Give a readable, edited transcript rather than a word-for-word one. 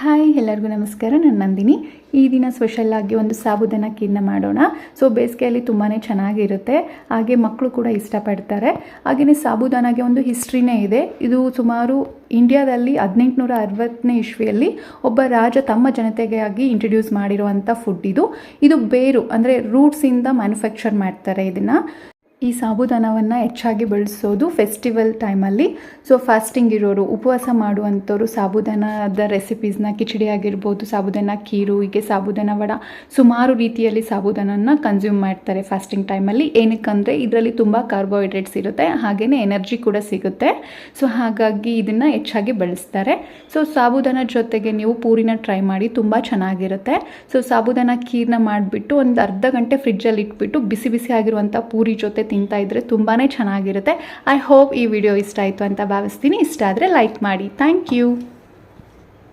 Hi ಎಲ್ಲರಿಗೂ ನಮಸ್ಕಾರ. ನಾನು ನಂದಿನಿ. ಈ ದಿನ ಸ್ಪೆಷಲ್ ಆಗಿ ಒಂದು ಸಾಬುದಾನ ಖೀರನ್ನ ಮಾಡೋಣ. ಬೇಸಿಗೆಯಲ್ಲಿ ತುಂಬಾ ಚೆನ್ನಾಗಿರುತ್ತೆ, ಹಾಗೆ ಮಕ್ಕಳು ಕೂಡ ಇಷ್ಟಪಡ್ತಾರೆ. ಹಾಗೆಯೇ ಸಾಬುದಾನಾಗೆ ಒಂದು ಹಿಸ್ಟ್ರಿನೇ ಇದೆ. ಇದು ಸುಮಾರು ಇಂಡಿಯಾದಲ್ಲಿ 1860ನೇ ಇಸ್ವಿಯಲ್ಲಿ ಒಬ್ಬ ರಾಜ ತಮ್ಮ ಜನತೆಗೆ ಆಗಿ ಇಂಟ್ರಡ್ಯೂಸ್ ಮಾಡಿರುವಂಥ ಫುಡ್ ಇದು ಬೇರು ಅಂದರೆ ರೂಟ್ಸಿಂದ ಮ್ಯಾನುಫ್ಯಾಕ್ಚರ್ ಮಾಡ್ತಾರೆ ಇದನ್ನು. ಈ ಸಾಬುದಾನವನ್ನು ಹೆಚ್ಚಾಗಿ ಬಳಸೋದು ಫೆಸ್ಟಿವಲ್ ಟೈಮಲ್ಲಿ. ಫಾಸ್ಟಿಂಗ್ ಇರೋರು, ಉಪವಾಸ ಮಾಡುವಂಥವ್ರು ಸಾಬುದಾನದ ರೆಸಿಪೀಸ್ನ, ಕಿಚಡಿ ಆಗಿರ್ಬೋದು, ಸಾಬುದಾನ ಖೀರು, ಹೀಗೆ ಸಾಬುದಾನ ವಡ, ಸುಮಾರು ರೀತಿಯಲ್ಲಿ ಸಾಬುದಾನನ ಕನ್ಸ್ಯೂಮ್ ಮಾಡ್ತಾರೆ ಫಾಸ್ಟಿಂಗ್ ಟೈಮಲ್ಲಿ. ಏನಕ್ಕಂದರೆ ಇದರಲ್ಲಿ ತುಂಬ ಕಾರ್ಬೋಹೈಡ್ರೇಟ್ಸ್ ಇರುತ್ತೆ, ಹಾಗೆಯೇ ಎನರ್ಜಿ ಕೂಡ ಸಿಗುತ್ತೆ. ಹಾಗಾಗಿ ಇದನ್ನು ಹೆಚ್ಚಾಗಿ ಬಳಸ್ತಾರೆ. ಸಾಬುದಾನ ಜೊತೆಗೆ ನೀವು ಪೂರಿನ ಟ್ರೈ ಮಾಡಿ, ತುಂಬ ಚೆನ್ನಾಗಿರುತ್ತೆ. ಸಾಬುದಾನ ಖೀರನ್ನ ಮಾಡಿಬಿಟ್ಟು ಒಂದು ಅರ್ಧ ಗಂಟೆ ಫ್ರಿಡ್ಜಲ್ಲಿ ಇಟ್ಬಿಟ್ಟು ಬಿಸಿ ಬಿಸಿ ಆಗಿರುವಂಥ ಪೂರಿ ಜೊತೆ ತಿಂತಾ ಇದ್ರೆ ತುಂಬಾ ಚೆನ್ನಾಗಿರುತ್ತೆ. ಐ ಹೋಪ್ ಈ ವಿಡಿಯೋ ಇಷ್ಟ ಆಯಿತು ಅಂತ ಭಾವಿಸ್ತೀನಿ. ಇಷ್ಟ ಆದರೆ ಲೈಕ್ ಮಾಡಿ. Thank you.